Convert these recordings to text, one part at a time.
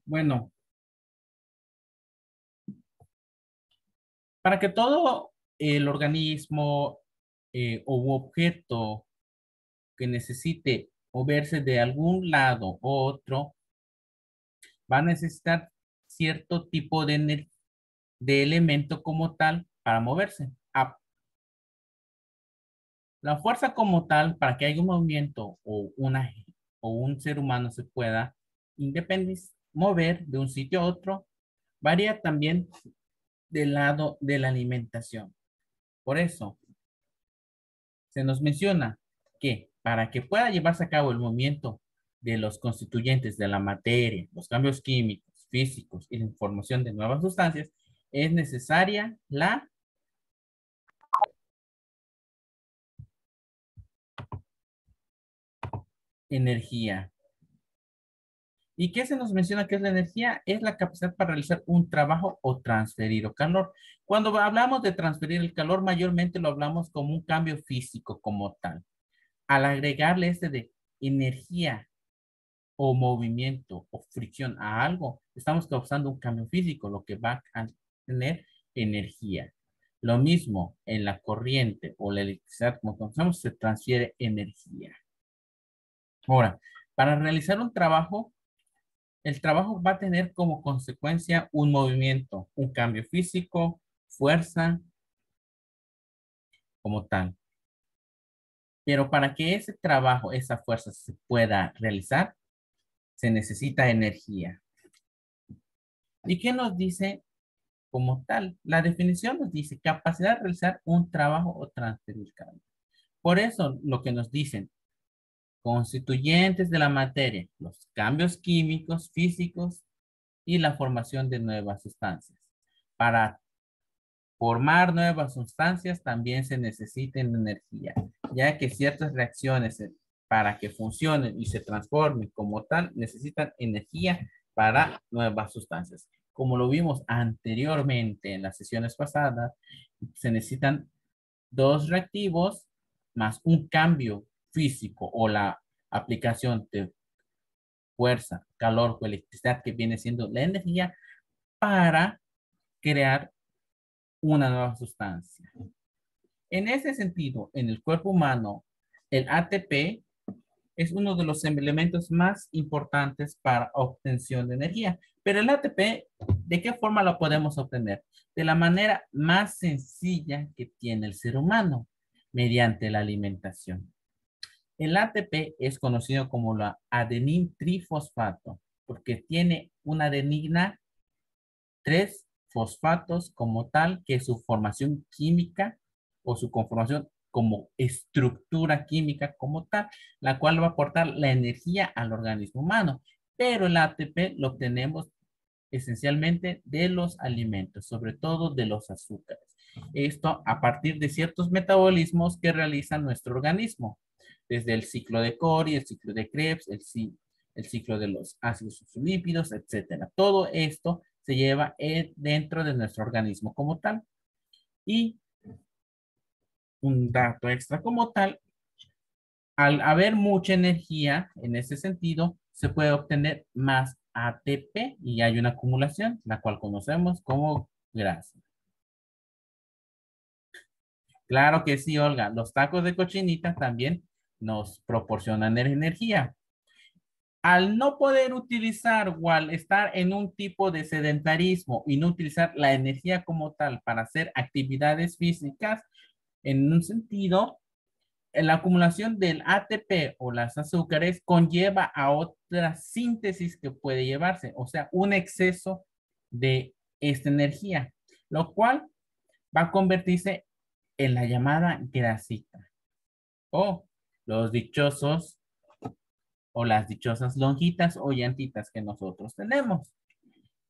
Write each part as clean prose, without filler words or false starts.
Bueno, para que todo el organismo o objeto que necesite moverse de algún lado u otro, va a necesitar cierto tipo de elemento como tal para moverse. La fuerza como tal, para que haya un movimiento o un ser humano se pueda mover de un sitio a otro, varía también del lado de la alimentación. Por eso, se nos menciona que para que pueda llevarse a cabo el movimiento de los constituyentes de la materia, los cambios químicos, físicos y la información de nuevas sustancias, es necesaria la energía. ¿Y qué se nos menciona que es la energía? Es la capacidad para realizar un trabajo o transferir o calor. Cuando hablamos de transferir el calor, mayormente lo hablamos como un cambio físico como tal. Al agregarle este de energía o movimiento o fricción a algo, estamos causando un cambio físico, lo que va a tener energía. Lo mismo en la corriente o la electricidad, como conocemos, se transfiere energía. Ahora, para realizar un trabajo, el trabajo va a tener como consecuencia un movimiento, un cambio físico, fuerza, como tal. Pero para que ese trabajo, esa fuerza se pueda realizar, se necesita energía. ¿Y qué nos dice como tal? La definición nos dice capacidad de realizar un trabajo o transferir carga. Por eso lo que nos dicen, constituyentes de la materia, los cambios químicos, físicos y la formación de nuevas sustancias. Para formar nuevas sustancias también se necesita energía, ya que ciertas reacciones para que funcionen y se transformen como tal necesitan energía para nuevas sustancias. Como lo vimos anteriormente en las sesiones pasadas, se necesitan dos reactivos más un cambio físico o la aplicación de fuerza, calor o electricidad que viene siendo la energía para crear una nueva sustancia. En ese sentido, en el cuerpo humano, el ATP es uno de los elementos más importantes para obtención de energía. Pero el ATP, ¿de qué forma lo podemos obtener? De la manera más sencilla que tiene el ser humano, mediante la alimentación. El ATP es conocido como la adenin trifosfato, porque tiene una adenina, tres fosfatos como tal, que su formación química o su conformación como estructura química como tal, la cual va a aportar la energía al organismo humano. Pero el ATP lo obtenemos esencialmente de los alimentos, sobre todo de los azúcares. Esto a partir de ciertos metabolismos que realiza nuestro organismo, desde el ciclo de Cori, el ciclo de Krebs, el ciclo de los ácidos lípidos, etcétera. Todo esto se lleva dentro de nuestro organismo como tal. Y un dato extra como tal, al haber mucha energía en ese sentido, se puede obtener más ATP y hay una acumulación, la cual conocemos como grasa. Claro que sí, Olga, los tacos de cochinita también nos proporcionan energía. Al no poder utilizar o al estar en un tipo de sedentarismo y no utilizar la energía como tal para hacer actividades físicas, en un sentido, la acumulación del ATP o las azúcares conlleva a otra síntesis que puede llevarse, o sea, un exceso de esta energía, lo cual va a convertirse en la llamada grasita o los dichosos o las dichosas lonjitas o llantitas que nosotros tenemos.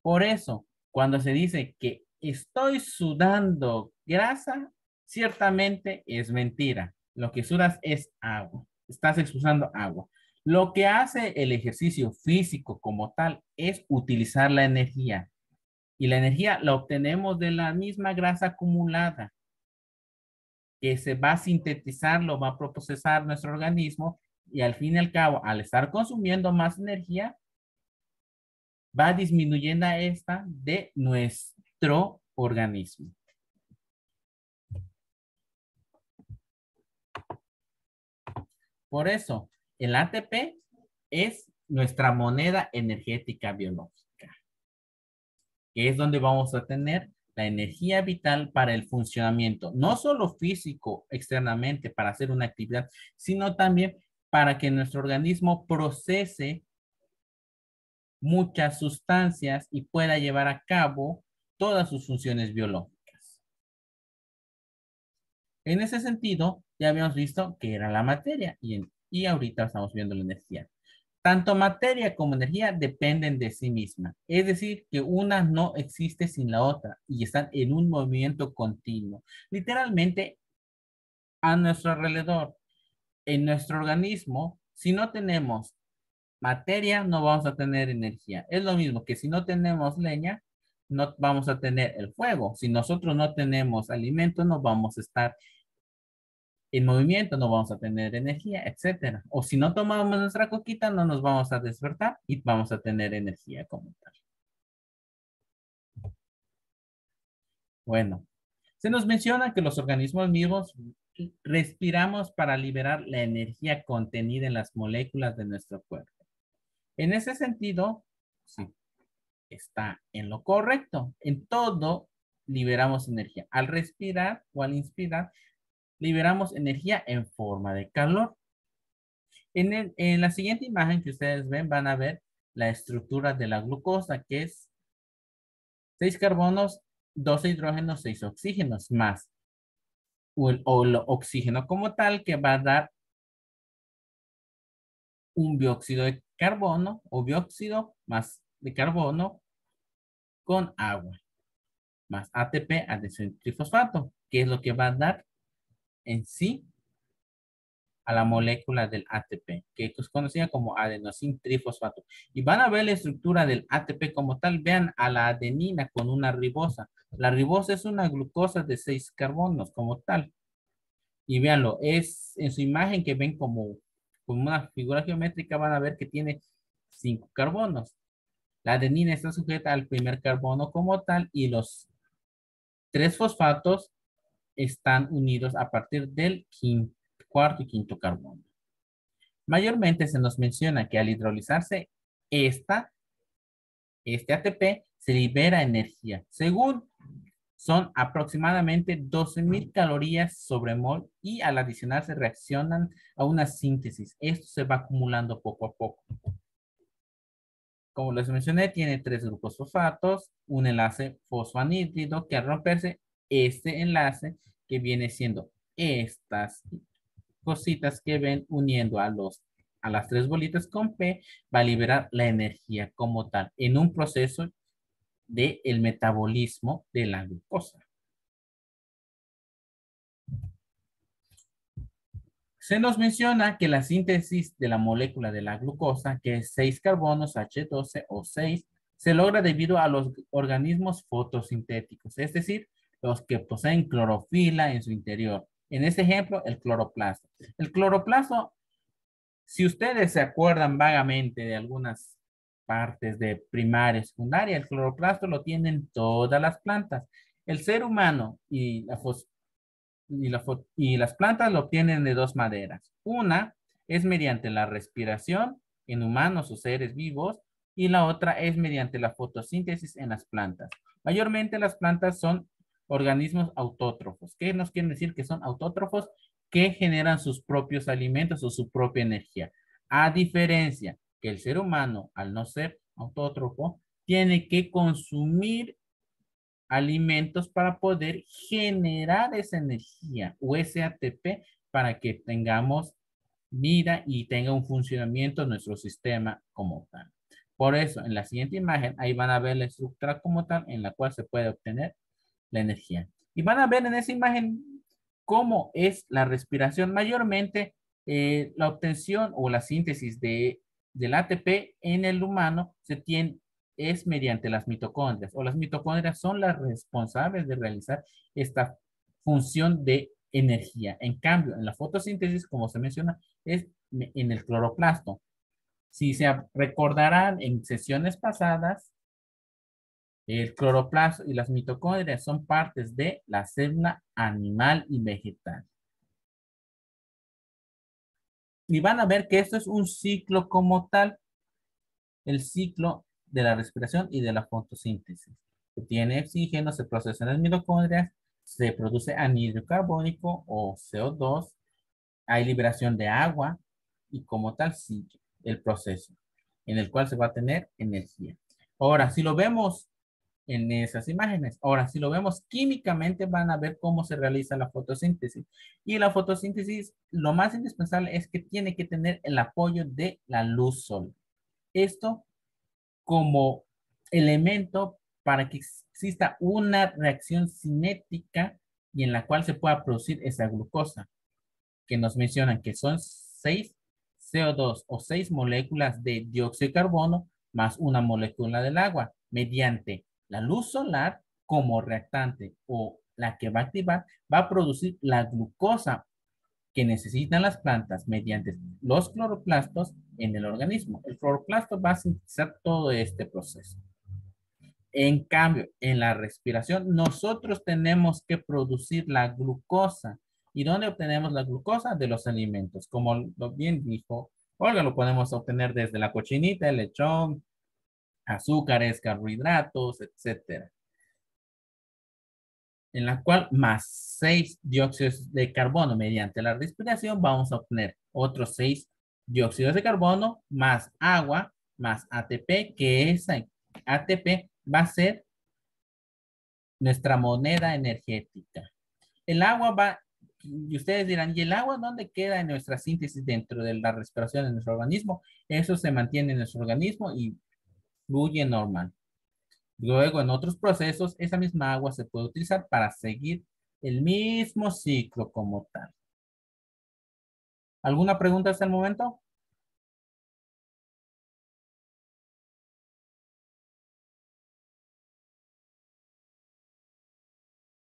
Por eso, cuando se dice que estoy sudando grasa, ciertamente es mentira. Lo que sudas es agua. Estás expulsando agua. Lo que hace el ejercicio físico como tal es utilizar la energía. Y la energía la obtenemos de la misma grasa acumulada que se va a sintetizar, lo va a procesar nuestro organismo y al fin y al cabo, al estar consumiendo más energía, va disminuyendo esta de nuestro organismo. Por eso, el ATP es nuestra moneda energética biológica, que es donde vamos a tener la energía vital para el funcionamiento, no solo físico externamente para hacer una actividad, sino también para que nuestro organismo procese muchas sustancias y pueda llevar a cabo todas sus funciones biológicas. En ese sentido, ya habíamos visto que era la materia y ahorita estamos viendo la energía. Tanto materia como energía dependen de sí misma. Es decir, que una no existe sin la otra y están en un movimiento continuo. Literalmente, a nuestro alrededor, en nuestro organismo, si no tenemos materia, no vamos a tener energía. Es lo mismo que si no tenemos leña, no vamos a tener el fuego. Si nosotros no tenemos alimento, no vamos a estar en movimiento, no vamos a tener energía, etcétera. O si no tomamos nuestra coquita, no nos vamos a despertar y vamos a tener energía como tal. Bueno, se nos menciona que los organismos vivos respiramos para liberar la energía contenida en las moléculas de nuestro cuerpo. En ese sentido, sí, está en lo correcto. En todo liberamos energía. Al respirar o al inspirar, liberamos energía en forma de calor. En la siguiente imagen que ustedes ven, van a ver la estructura de la glucosa, que es 6 carbonos, 2 hidrógenos, 6 oxígenos, más el oxígeno como tal, que va a dar un dióxido de carbono o dióxido más de carbono con agua, más ATP, adenosin trifosfato, que es lo que va a dar en sí a la molécula del ATP, que es conocida como adenosín trifosfato. Y van a ver la estructura del ATP como tal. Vean a la adenina con una ribosa. La ribosa es una glucosa de 6 carbonos como tal. Y véanlo, es en su imagen que ven como una figura geométrica, van a ver que tiene 5 carbonos. La adenina está sujeta al primer carbono como tal y los 3 fosfatos están unidos a partir del cuarto y quinto carbono. Mayormente se nos menciona que al hidrolizarse este ATP se libera energía. Según son aproximadamente 12,000 calorías sobre mol y al adicionarse reaccionan a una síntesis. Esto se va acumulando poco a poco. Como les mencioné, tiene 3 grupos fosfatos, un enlace fosfanídrido que al romperse este enlace que viene siendo estas cositas que ven uniendo a las 3 bolitas con P, va a liberar la energía como tal en un proceso de el metabolismo de la glucosa. Se nos menciona que la síntesis de la molécula de la glucosa, que es 6 carbonos H12 o 6, se logra debido a los organismos fotosintéticos, es decir, los que poseen clorofila en su interior. En este ejemplo, el cloroplasto. El cloroplasto, si ustedes se acuerdan vagamente de algunas partes de primaria y secundaria, el cloroplasto lo tienen todas las plantas. El ser humano y las plantas lo obtienen de dos maneras. Una es mediante la respiración en humanos o seres vivos y la otra es mediante la fotosíntesis en las plantas. Mayormente las plantas son organismos autótrofos. ¿Qué nos quieren decir que son autótrofos? Que generan sus propios alimentos o su propia energía. A diferencia que el ser humano, al no ser autótrofo, tiene que consumir alimentos para poder generar esa energía o ese ATP para que tengamos vida y tenga un funcionamiento nuestro sistema como tal. Por eso, en la siguiente imagen, ahí van a ver la estructura como tal en la cual se puede obtener la energía. Y van a ver en esa imagen cómo es la respiración. Mayormente, la obtención o la síntesis del ATP en el humano es mediante las mitocondrias, o las mitocondrias son las responsables de realizar esta función de energía. En cambio, en la fotosíntesis, como se menciona, es en el cloroplasto. Si se recordarán en sesiones pasadas, el cloroplasto y las mitocondrias son partes de la célula animal y vegetal. Y van a ver que esto es un ciclo como tal, el ciclo de la respiración y de la fotosíntesis. Que tiene oxígeno, se procesa en las mitocondrias, se produce anhídrido carbónico o CO2, hay liberación de agua y como tal sigue el proceso en el cual se va a tener energía. Ahora, si lo vemos en esas imágenes, ahora si lo vemos químicamente van a ver cómo se realiza la fotosíntesis. Y la fotosíntesis, lo más indispensable es que tiene que tener el apoyo de la luz solar. Esto como elemento para que exista una reacción cinética y en la cual se pueda producir esa glucosa que nos mencionan que son 6 CO2 o 6 moléculas de dióxido de carbono más una molécula del agua mediante la luz solar como reactante o la que va a activar, va a producir la glucosa que necesitan las plantas mediante los cloroplastos en el organismo. El cloroplasto va a sintetizar todo este proceso. En cambio, en la respiración, nosotros tenemos que producir la glucosa. ¿Y dónde obtenemos la glucosa? De los alimentos. Como lo bien dijo Olga, lo podemos obtener desde la cochinita, el lechón, azúcares, carbohidratos, etcétera. En la cual más 6 dióxidos de carbono mediante la respiración vamos a obtener otros 6 dióxidos de carbono más agua más ATP, que esa ATP va a ser nuestra moneda energética. El agua va, y ustedes dirán, ¿y el agua dónde queda en nuestra síntesis dentro de la respiración de nuestro organismo? Eso se mantiene en nuestro organismo y fluye normal. Luego, en otros procesos, esa misma agua se puede utilizar para seguir el mismo ciclo como tal. ¿Alguna pregunta hasta el momento?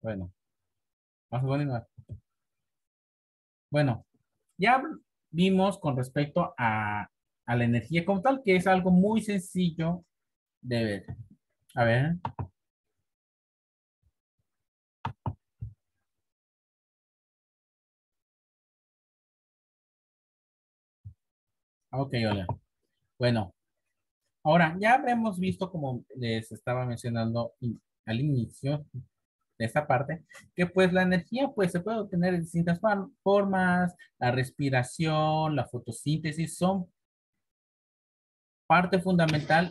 Bueno, más o menos. Bueno, ya vimos con respecto a la energía como tal, que es algo muy sencillo de ver. A ver. Ok, hola. Bueno, ahora ya habremos visto, como les estaba mencionando al inicio de esta parte, que pues la energía pues se puede obtener de distintas formas, la respiración, la fotosíntesis son parte fundamental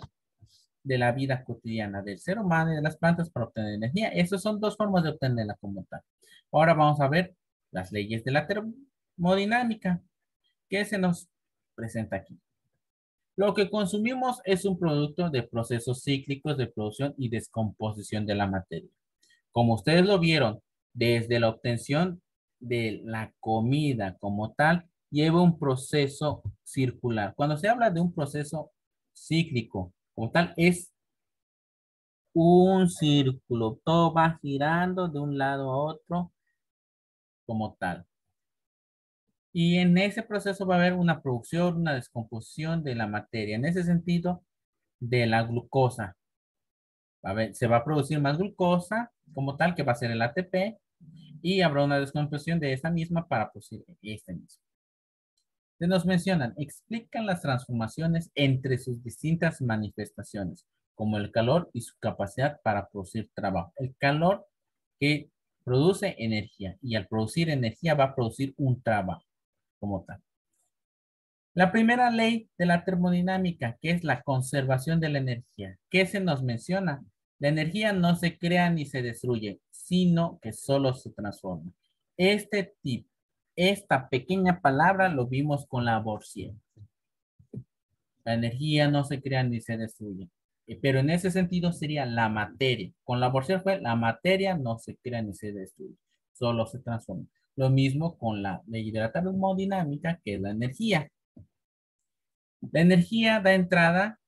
de la vida cotidiana del ser humano y de las plantas para obtener energía. Esas son dos formas de obtenerla como tal. Ahora vamos a ver las leyes de la termodinámica que se nos presenta aquí. Lo que consumimos es un producto de procesos cíclicos de producción y descomposición de la materia. Como ustedes lo vieron, desde la obtención de la comida como tal, lleva un proceso circular. Cuando se habla de un proceso cíclico como tal, es un círculo. Todo va girando de un lado a otro como tal. Y en ese proceso va a haber una producción, una descomposición de la materia. En ese sentido, de la glucosa. A ver, se va a producir más glucosa como tal, que va a ser el ATP, y habrá una descomposición de esa misma para producir este mismo. Se nos mencionan, explican las transformaciones entre sus distintas manifestaciones, como el calor y su capacidad para producir trabajo. El calor que produce energía y al producir energía va a producir un trabajo como tal. La primera ley de la termodinámica, que es la conservación de la energía. ¿Qué se nos menciona? La energía no se crea ni se destruye, sino que solo se transforma. Este tipo, esta pequeña palabra lo vimos con la aborción. La energía no se crea ni se destruye. Pero en ese sentido sería la materia. Con la aborción fue la materia no se crea ni se destruye, solo se transforma. Lo mismo con la ley de la termodinámica, que es la energía. La energía de entrada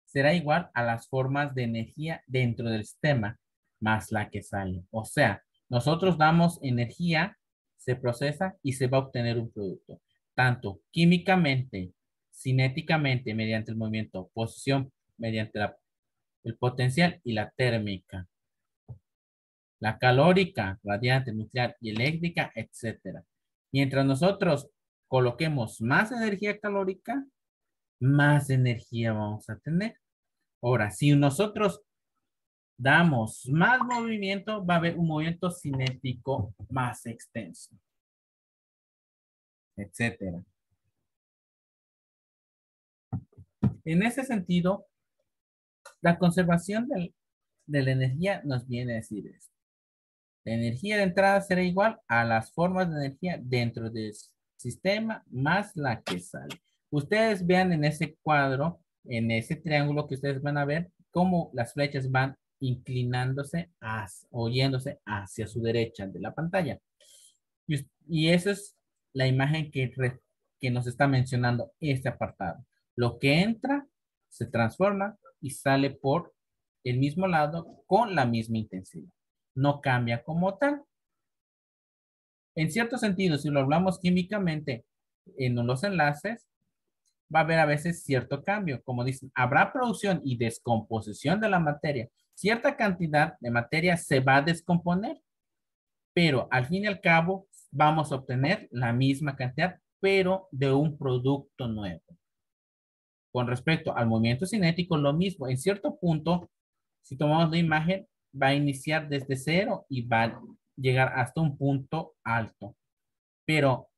será igual a las formas de energía dentro del sistema más la que sale. O sea, nosotros damos energía, se procesa y se va a obtener un producto. Tanto químicamente cinéticamente mediante el movimiento, posición mediante el potencial y la térmica. La calórica, radiante, nuclear y eléctrica, etcétera. Mientras nosotros coloquemos más energía calórica, más energía vamos a tener. Ahora, si nosotros damos más movimiento, va a haber un movimiento cinético más extenso, etcétera. En ese sentido, la conservación de la energía nos viene a decir esto. La energía de entrada será igual a las formas de energía dentro del sistema más la que sale. Ustedes vean en ese cuadro, en ese triángulo que ustedes van a ver, cómo las flechas van inclinándose o yéndose hacia su derecha de la pantalla. Y esa es la imagen que nos está mencionando este apartado. Lo que entra se transforma y sale por el mismo lado con la misma intensidad. No cambia como tal. En cierto sentido, si lo hablamos químicamente en los enlaces, va a haber a veces cierto cambio. Como dicen, habrá producción y descomposición de la materia. Cierta cantidad de materia se va a descomponer, pero al fin y al cabo vamos a obtener la misma cantidad, pero de un producto nuevo. Con respecto al movimiento cinético, lo mismo. En cierto punto, si tomamos la imagen, va a iniciar desde cero y va a llegar hasta un punto alto. Pero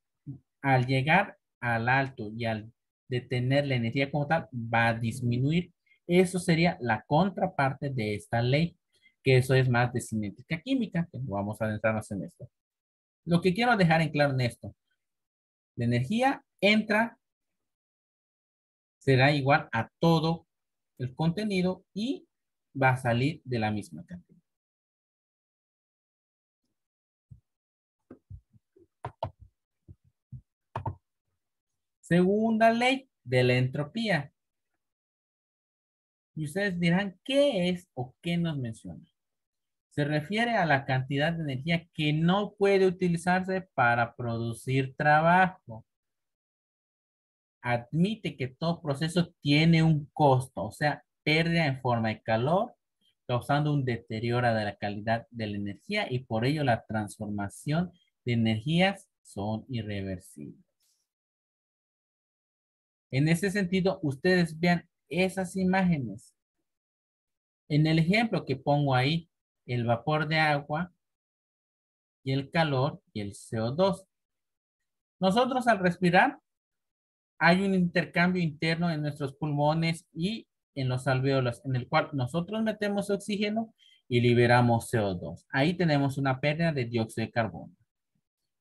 al llegar al alto y al detener la energía como tal, va a disminuir. Eso sería la contraparte de esta ley, que eso es más de cinética química, que no vamos a adentrarnos en esto. Lo que quiero dejar en claro en esto, la energía entra, será igual a todo el contenido y va a salir de la misma cantidad. Segunda ley de la entropía. Y ustedes dirán, ¿qué es o qué nos menciona? Se refiere a la cantidad de energía que no puede utilizarse para producir trabajo. Admite que todo proceso tiene un costo, o sea, pérdida en forma de calor, causando un deterioro de la calidad de la energía y por ello la transformación de energías son irreversibles. En ese sentido, ustedes vean esas imágenes. En el ejemplo que pongo ahí, el vapor de agua y el calor y el CO2. Nosotros al respirar hay un intercambio interno en nuestros pulmones y en los alvéolos, en el cual nosotros metemos oxígeno y liberamos CO2. Ahí tenemos una pérdida de dióxido de carbono.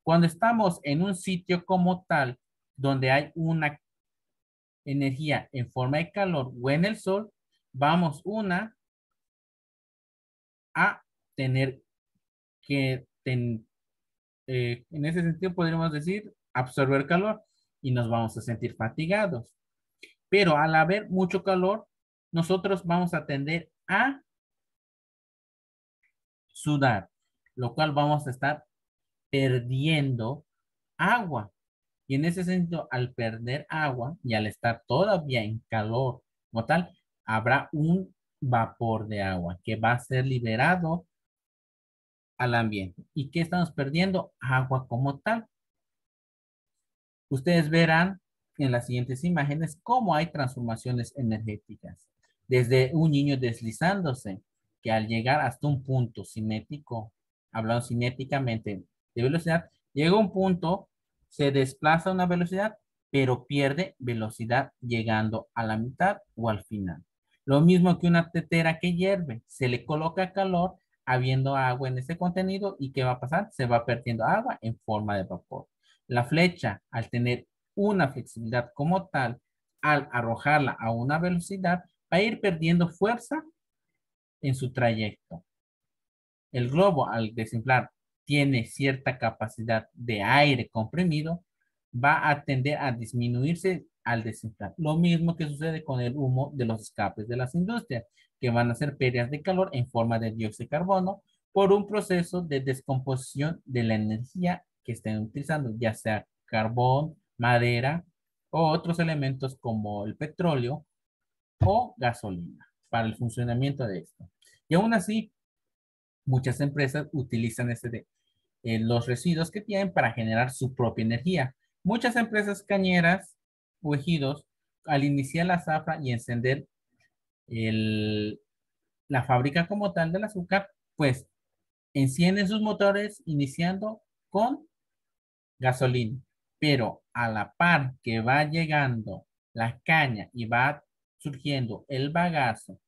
Cuando estamos en un sitio como tal, donde hay una energía en forma de calor o en el sol, vamos a tener que, en ese sentido podríamos decir, absorber calor y nos vamos a sentir fatigados. Pero al haber mucho calor, nosotros vamos a tender a sudar, lo cual vamos a estar perdiendo agua. Y en ese sentido, al perder agua y al estar todavía en calor como tal, habrá un vapor de agua que va a ser liberado al ambiente. ¿Y qué estamos perdiendo? Agua como tal. Ustedes verán en las siguientes imágenes cómo hay transformaciones energéticas. Desde un niño deslizándose, que al llegar hasta un punto cinético, hablando cinéticamente de velocidad, llega a un punto, se desplaza a una velocidad, pero pierde velocidad llegando a la mitad o al final. Lo mismo que una tetera que hierve, se le coloca calor habiendo agua en ese contenido y ¿qué va a pasar? Se va perdiendo agua en forma de vapor. La flecha, al tener una flexibilidad como tal, al arrojarla a una velocidad, va a ir perdiendo fuerza en su trayecto. El globo, al desinflar, tiene cierta capacidad de aire comprimido, va a tender a disminuirse al desinflar. Lo mismo que sucede con el humo de los escapes de las industrias, que van a ser pérdidas de calor en forma de dióxido de carbono por un proceso de descomposición de la energía que estén utilizando, ya sea carbón, madera o otros elementos como el petróleo o gasolina para el funcionamiento de esto. Y aún así, muchas empresas utilizan los residuos que tienen para generar su propia energía. Muchas empresas cañeras o ejidos, al iniciar la zafra y encender el- la fábrica como tal del azúcar, pues encienden sus motores iniciando con gasolina. Pero a la par que va llegando la caña y va surgiendo el bagazo,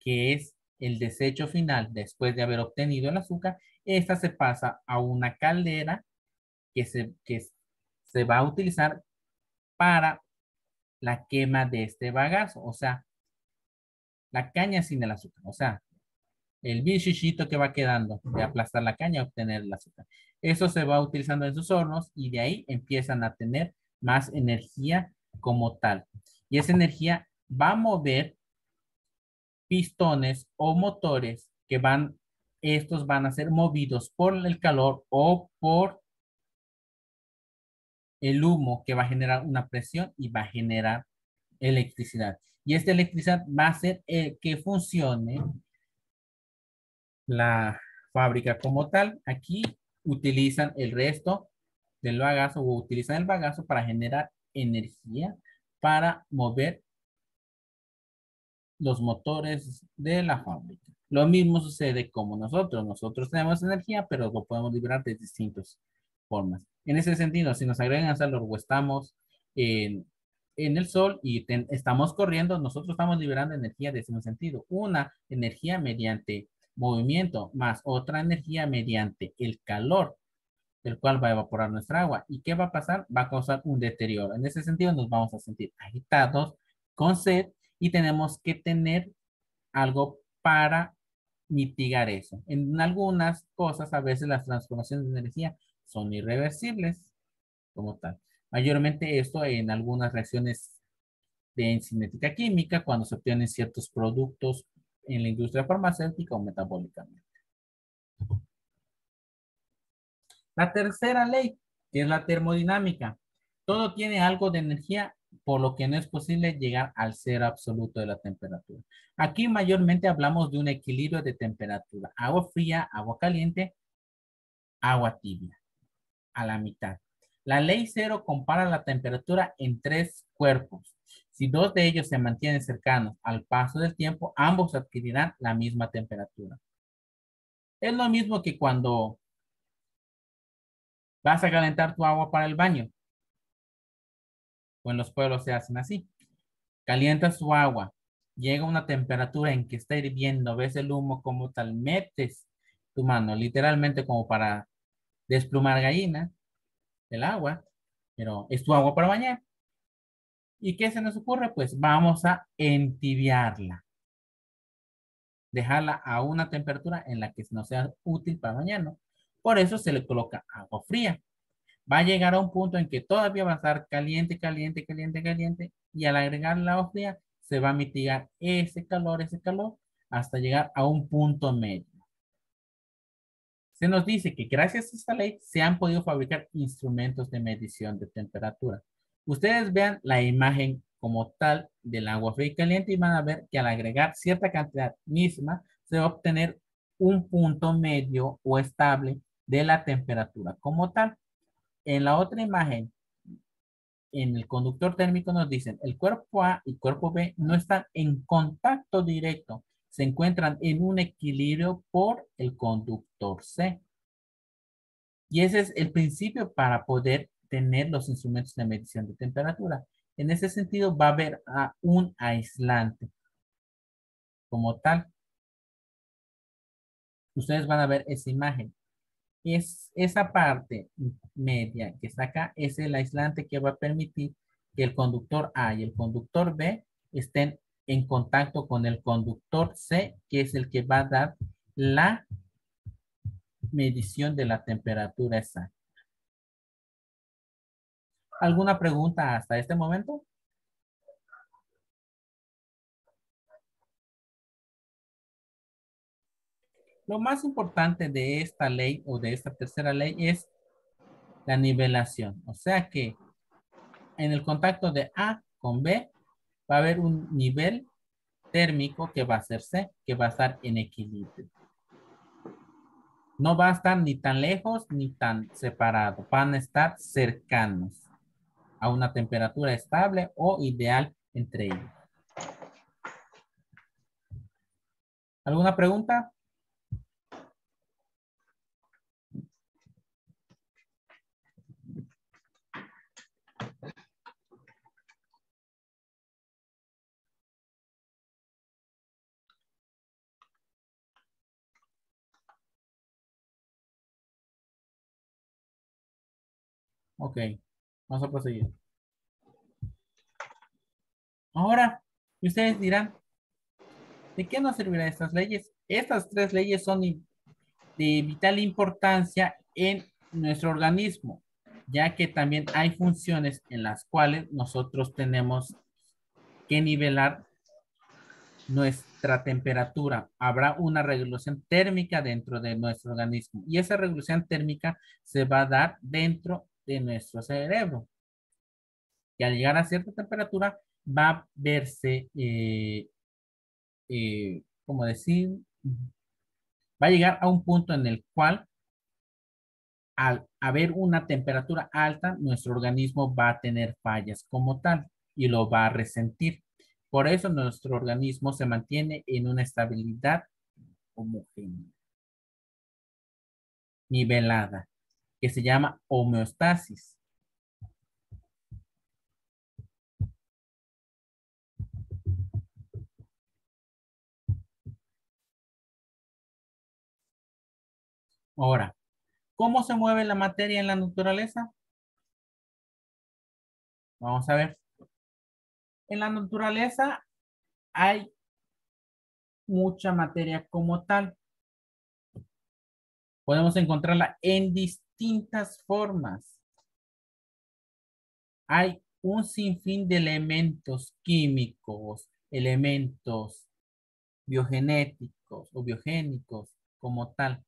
que es el desecho final después de haber obtenido el azúcar, esta se pasa a una caldera que se va a utilizar para la quema de este bagazo, o sea, la caña sin el azúcar, o sea, el bichichito que va quedando de aplastar la caña y obtener el azúcar. Eso se va utilizando en sus hornos y de ahí empiezan a tener más energía como tal. Y esa energía va a mover pistones o motores estos van a ser movidos por el calor o por el humo que va a generar una presión y va a generar electricidad. Y esta electricidad va a hacer que funcione la fábrica como tal. Aquí utilizan el resto del bagazo o utilizan el bagazo para generar energía para mover los motores de la fábrica. Lo mismo sucede como nosotros. Nosotros tenemos energía, pero lo podemos liberar de distintas formas. En ese sentido, si nos agregan a calor o estamos en, en el sol y estamos corriendo, nosotros estamos liberando energía de ese sentido. Una energía mediante movimiento más otra energía mediante el calor, el cual va a evaporar nuestra agua. ¿Y qué va a pasar? Va a causar un deterioro. En ese sentido, nos vamos a sentir agitados, con sed, y tenemos que tener algo para mitigar eso. En algunas cosas, a veces las transformaciones de energía son irreversibles como tal. Mayormente esto en algunas reacciones de cinética química, cuando se obtienen ciertos productos en la industria farmacéutica o metabólicamente. La tercera ley, que es la termodinámica. Todo tiene algo de energía, por lo que no es posible llegar al cero absoluto de la temperatura. Aquí mayormente hablamos de un equilibrio de temperatura. Agua fría, agua caliente, agua tibia, a la mitad. La ley cero compara la temperatura en tres cuerpos. Si dos de ellos se mantienen cercanos al paso del tiempo, ambos adquirirán la misma temperatura. Es lo mismo que cuando vas a calentar tu agua para el baño, o en los pueblos se hacen así. Calientas tu agua, llega una temperatura en que está hirviendo, ves el humo como tal, metes tu mano literalmente como para desplumar gallina del agua, pero es tu agua para bañar. ¿Y qué se nos ocurre? Pues vamos a entibiarla, dejarla a una temperatura en la que no sea útil para bañarnos. Por eso se le coloca agua fría. Va a llegar a un punto en que todavía va a estar caliente, caliente, caliente, caliente, y al agregar la agua fría se va a mitigar ese calor, hasta llegar a un punto medio. Se nos dice que gracias a esta ley se han podido fabricar instrumentos de medición de temperatura. Ustedes vean la imagen como tal del agua fría y caliente y van a ver que al agregar cierta cantidad misma se va a obtener un punto medio o estable de la temperatura como tal. En la otra imagen, en el conductor térmico nos dicen el cuerpo A y cuerpo B no están en contacto directo, se encuentran en un equilibrio por el conductor C. Y ese es el principio para poder tener los instrumentos de medición de temperatura. En ese sentido, va a haber un aislante como tal. Ustedes van a ver esa imagen. Esa parte media que está acá es el aislante que va a permitir que el conductor A y el conductor B estén en contacto con el conductor C, que es el que va a dar la medición de la temperatura exacta. ¿Alguna pregunta hasta este momento? Lo más importante de esta ley o de esta tercera ley es la nivelación. O sea que en el contacto de A con B va a haber un nivel térmico que va a ser C, que va a estar en equilibrio. No va a estar ni tan lejos ni tan separado. Van a estar cercanos a una temperatura estable o ideal entre ellos. ¿Alguna pregunta? Ok, vamos a proseguir. Ahora, ustedes dirán, ¿de qué nos servirán estas leyes? Estas tres leyes son de vital importancia en nuestro organismo, ya que también hay funciones en las cuales nosotros tenemos que nivelar nuestra temperatura. Habrá una regulación térmica dentro de nuestro organismo y esa regulación térmica se va a dar dentro de nuestro cerebro. Y al llegar a cierta temperatura va a verse, ¿cómo decir? Va a llegar a un punto en el cual al haber una temperatura alta, nuestro organismo va a tener fallas como tal y lo va a resentir. Por eso nuestro organismo se mantiene en una estabilidad homogénea, nivelada, que se llama homeostasis. Ahora, ¿cómo se mueve la materia en la naturaleza? Vamos a ver. En la naturaleza hay mucha materia como tal. Podemos encontrarla en distintas formas. Hay un sinfín de elementos químicos, elementos biogenéticos o biogénicos como tal.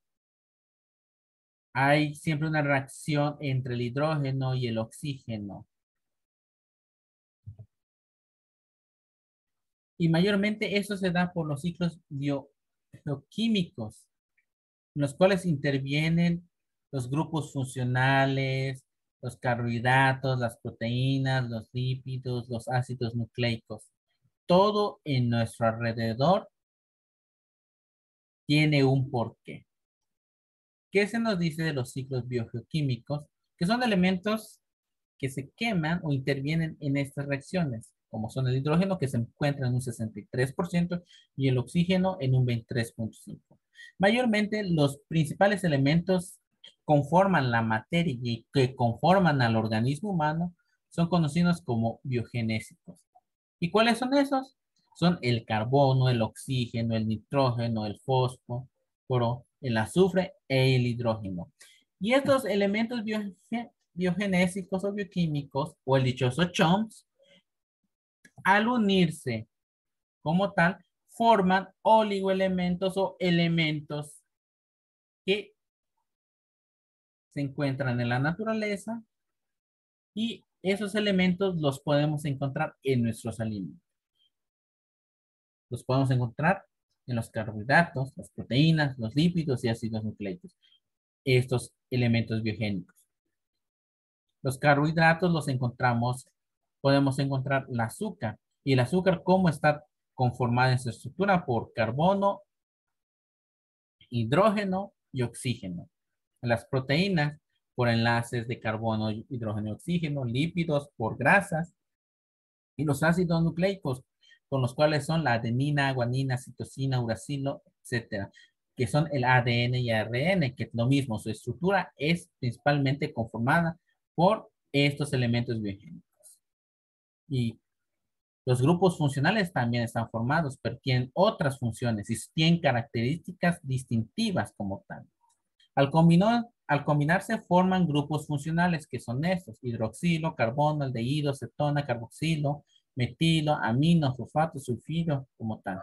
Hay siempre una reacción entre el hidrógeno y el oxígeno. Y mayormente eso se da por los ciclos bioquímicos, en los cuales intervienen los grupos funcionales, los carbohidratos, las proteínas, los lípidos, los ácidos nucleicos. Todo en nuestro alrededor tiene un porqué. ¿Qué se nos dice de los ciclos biogeoquímicos? Que son elementos que se queman o intervienen en estas reacciones, como son el hidrógeno que se encuentra en un 63% y el oxígeno en un 23,5%. Mayormente los principales elementos que conforman la materia y que conforman al organismo humano son conocidos como biogenésicos. ¿Y cuáles son esos? Son el carbono, el oxígeno, el nitrógeno, el fósforo, el azufre e el hidrógeno. Y estos elementos biogenésicos o bioquímicos, o el dichoso CHOMS, al unirse como tal, forman oligoelementos o elementos que se encuentran en la naturaleza y esos elementos los podemos encontrar en nuestros alimentos. Los podemos encontrar en los carbohidratos, las proteínas, los lípidos y ácidos nucleicos. Estos elementos biogénicos. Los carbohidratos los encontramos, podemos encontrar el azúcar. Y el azúcar, ¿cómo está conformada en su estructura? Por carbono, hidrógeno y oxígeno. Las proteínas por enlaces de carbono, hidrógeno y oxígeno, lípidos por grasas y los ácidos nucleicos con los cuales son la adenina, guanina, citosina, uracilo, etcétera, que son el ADN y ARN, que es lo mismo, su estructura es principalmente conformada por estos elementos biogénicos. Y los grupos funcionales también están formados, pero tienen otras funciones y tienen características distintivas como tal. Al combinarse forman grupos funcionales que son estos: hidroxilo, carbono, aldehído, cetona, carboxilo, metilo, amino, fosfato, sulfuro, como tal.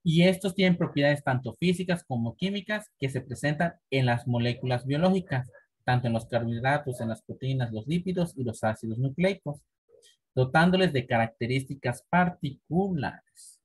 Y estos tienen propiedades tanto físicas como químicas que se presentan en las moléculas biológicas. tanto en los carbohidratos, en las proteínas, los lípidos y los ácidos nucleicos, dotándoles de características particulares.